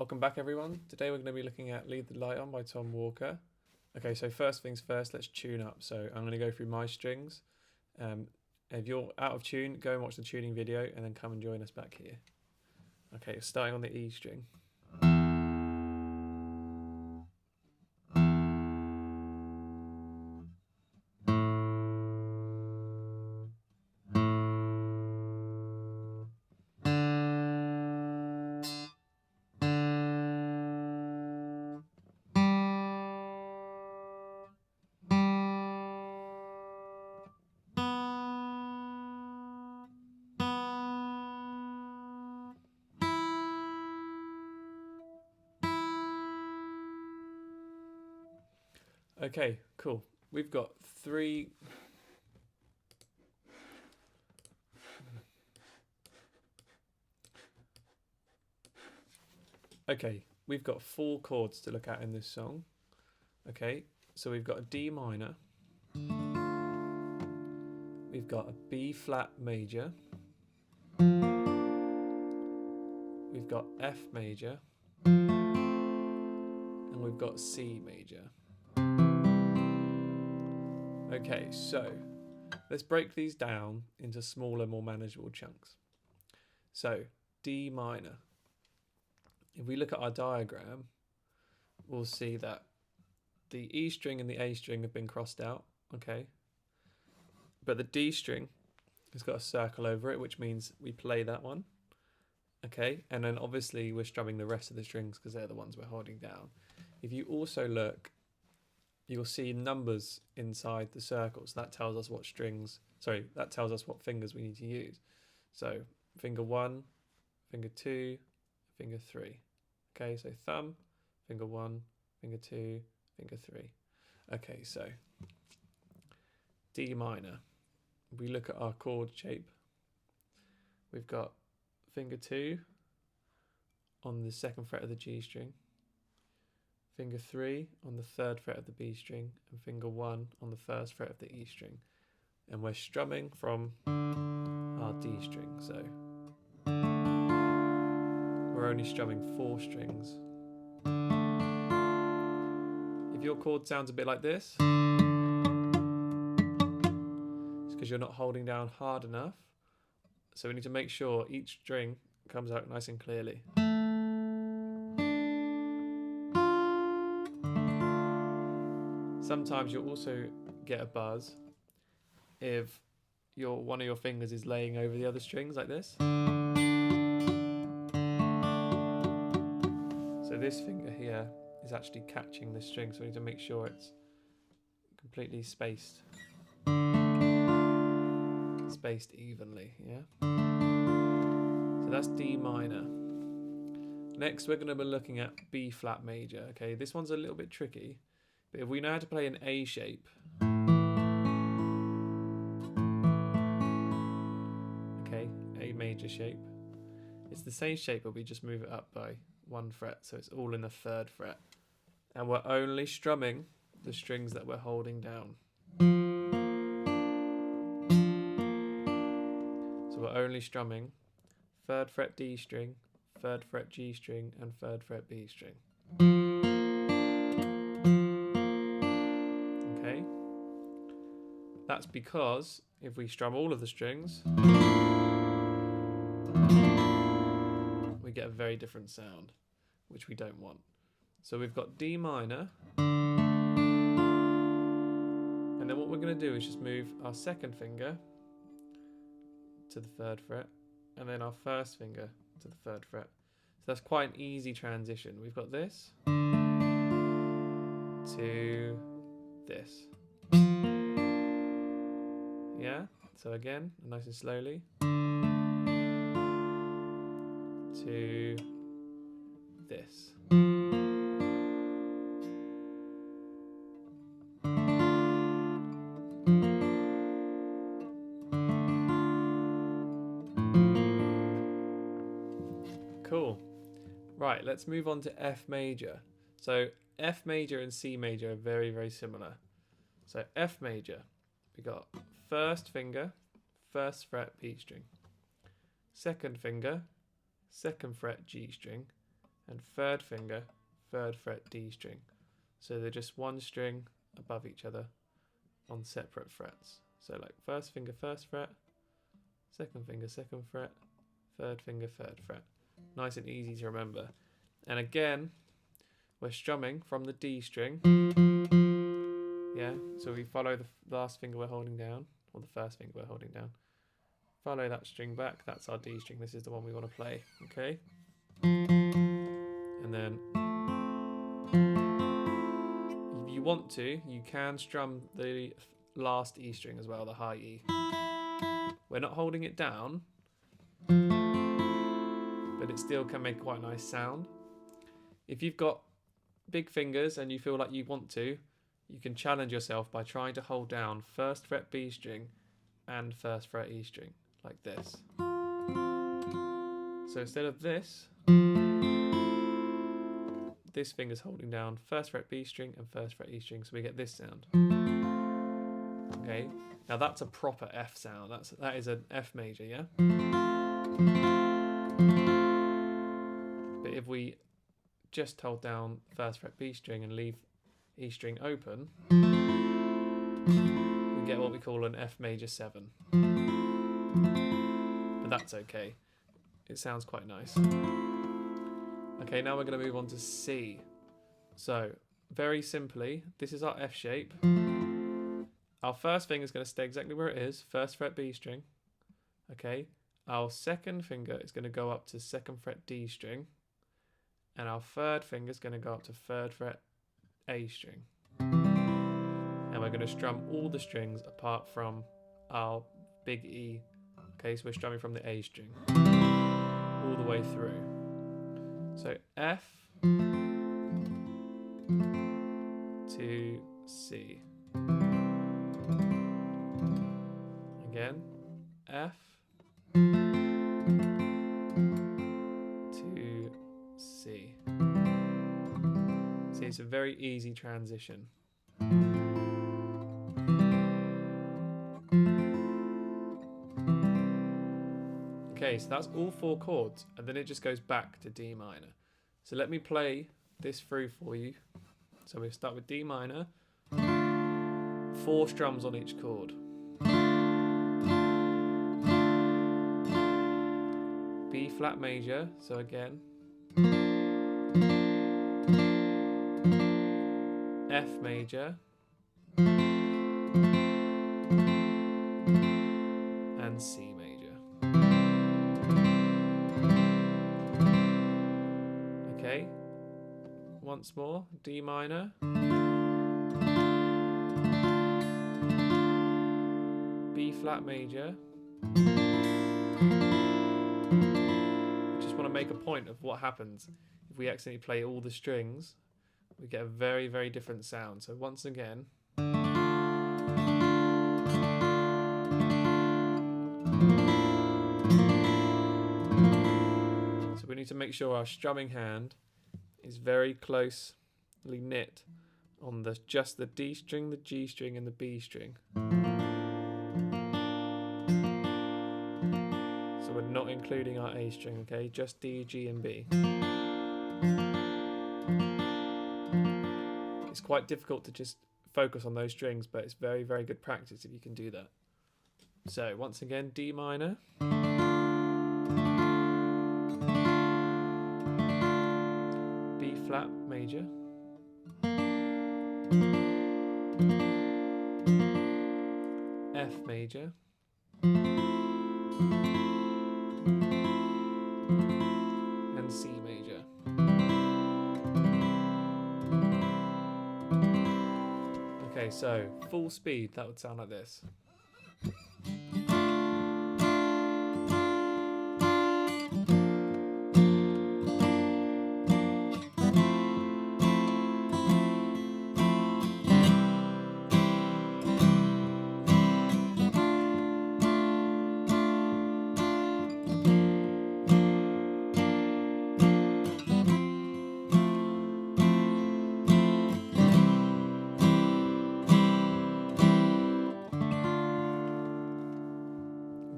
Welcome back, everyone. Today we're going to be looking at Leave the Light On by Tom Walker. Okay, so first things first, let's tune up. So I'm going to go through my strings. If you're out of tune, go and watch the tuning video and then come and join us back here. Okay, starting on the E string. Okay, cool. We've got three... Okay, we've got 4 chords to look at in this song. Okay, so we've got a D minor. We've got a B flat major. We've got F major. And we've got C major. Okay, so let's break these down into smaller, more manageable chunks. So, D minor. If we look at our diagram, we'll see that the E string and the A string have been crossed out, okay? But the D string has got a circle over it, which means we play that one, okay? And then obviously we're strumming the rest of the strings because they're the ones we're holding down. If you also look, you'll see numbers inside the circles. That tells us what that tells us what fingers we need to use. So finger 1, finger 2, finger 3. Okay, so thumb, finger 1, finger 2, finger 3. Okay, so D minor. We look at our chord shape. We've got finger 2 on the 2nd fret of the G string, finger 3 on the 3rd fret of the B string, and finger 1 on the 1st fret of the E string. And we're strumming from our D string, so we're only strumming 4 strings. If your chord sounds a bit like this, it's because you're not holding down hard enough. So we need to make sure each string comes out nice and clearly. Sometimes you'll also get a buzz if one of your fingers is laying over the other strings like this. So this finger here is actually catching the string, so we need to make sure it's completely spaced evenly, yeah? So that's D minor. Next we're going to be looking at B flat major, okay? This one's a little bit tricky, but if we know how to play an A shape, okay, A major shape, it's the same shape but we just move it up by 1 fret, so it's all in the 3rd fret. And we're only strumming the strings that we're holding down. So we're only strumming 3rd fret D string, 3rd fret G string, and 3rd fret B string. Okay? That's because if we strum all of the strings, we get a very different sound, which we don't want. So we've got D minor, and then what we're going to do is just move our 2nd finger to the 3rd fret, and then our 1st finger to the 3rd fret. So that's quite an easy transition. We've got this to this. Yeah? So again, nice and slowly, to this. Cool. Right, let's move on to F major. So F major and C major are very, very similar. So F major, we got 1st finger, 1st fret B string, 2nd finger, 2nd fret G string, and third finger, 3rd fret D string. So they're just one string above each other on separate frets. So like first finger, 1st fret, second finger, 2nd fret, third finger, 3rd fret. Nice and easy to remember. And again, we're strumming from the D string. Yeah, so we follow the last finger we're holding down, or the first finger we're holding down. Follow that string back, that's our D string. This is the one we want to play, okay? And then, if you want to, you can strum the last E string as well, the high E. We're not holding it down, but it still can make quite a nice sound. If you've got big fingers and you feel like you want to, you can challenge yourself by trying to hold down 1st fret B string and 1st fret E string, like this. So instead of this finger's holding down 1st fret B string and 1st fret E string, so we get this sound. Okay, now that's a proper F sound. That is an F major, yeah? But if we just hold down 1st fret B string and leave E string open, we get what we call an F major 7. But that's okay. It sounds quite nice. Okay, now we're going to move on to C. So, very simply, this is our F shape. Our first finger is going to stay exactly where it is, 1st fret B string. Okay, our second finger is going to go up to 2nd fret D string. And our third finger is going to go up to 3rd fret A string. And we're going to strum all the strings apart from our big E. Okay, so we're strumming from the A string all the way through. So F to C. Again, F to C. See, it's a very easy transition. Okay, so that's all 4 chords, and then it just goes back to D minor. So let me play this through for you. So we'll start with D minor, 4 strums on each chord. B flat major, so again. F major. And C major. Okay, once more, D minor, B flat major. I just want to make a point of what happens if we accidentally play all the strings. We get a very, very different sound. So once again, so we need to make sure our strumming hand is very closely knit on just the D string, the G string, and the B string. So we're not including our A string, okay? Just D, G, and B. It's quite difficult to just focus on those strings, but it's very, very good practice if you can do that. So once again, D minor. B flat major. F major. And C major. Okay, so full speed, that would sound like this.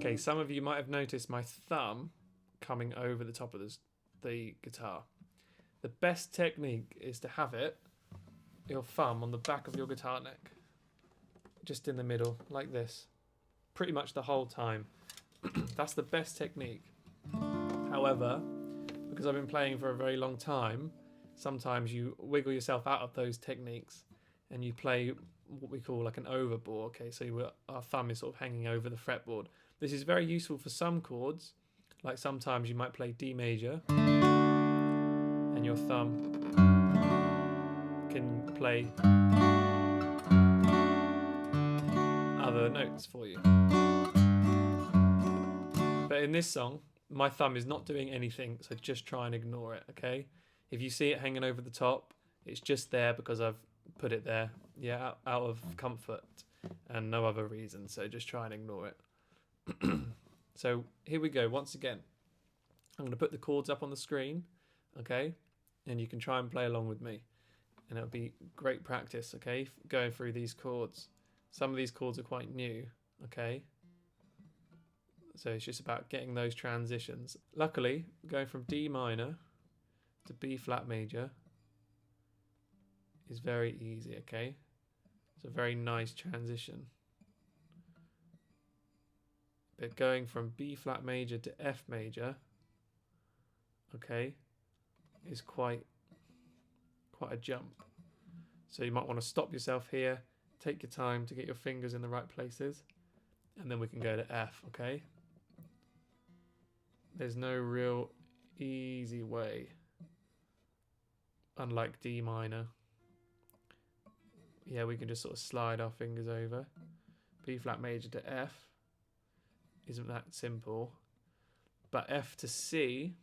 Okay, some of you might have noticed my thumb coming over the top of the guitar. The best technique is to have your thumb on the back of your guitar neck, just in the middle, like this, pretty much the whole time. That's the best technique. However, because I've been playing for a very long time, sometimes you wiggle yourself out of those techniques and you play what we call like an overbore. Okay, so our thumb is sort of hanging over the fretboard. This is very useful for some chords, like sometimes you might play D major and your thumb can play other notes for you. But in this song, my thumb is not doing anything, so just try and ignore it, okay? If you see it hanging over the top, it's just there because I've put it there, yeah, out of comfort and no other reason, so just try and ignore it. So here we go, once again. I'm going to put the chords up on the screen, okay? And you can try and play along with me. And it'll be great practice, okay, going through these chords. Some of these chords are quite new, okay? So it's just about getting those transitions. Luckily, going from D minor to B flat major is very easy, okay? It's a very nice transition. But going from B flat major to F major, okay, is quite a jump. So you might want to stop yourself here, take your time to get your fingers in the right places, and then we can go to F, okay? There's no real easy way, unlike D minor. Yeah, we can just sort of slide our fingers over. B flat major to F isn't that simple, but F to C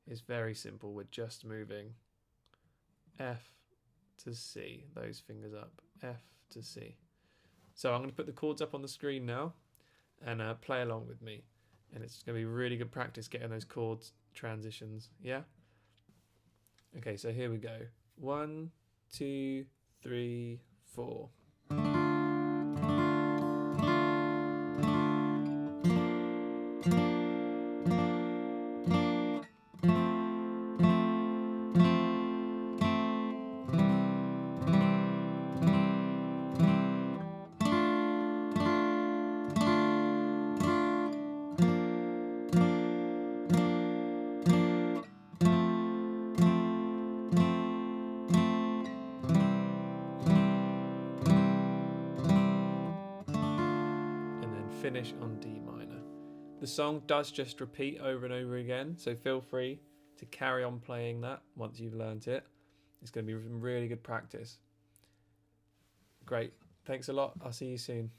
is very simple. We're just moving F to C, those fingers up, F to C. So I'm going to put the chords up on the screen now and play along with me. And it's going to be really good practice getting those chords transitions, yeah? Okay, so here we go. 1, 2, 3, 4. Finish on D minor. The song does just repeat over and over again, so feel free to carry on playing that once you've learnt it. It's going to be really good practice. Great. Thanks a lot. I'll see you soon.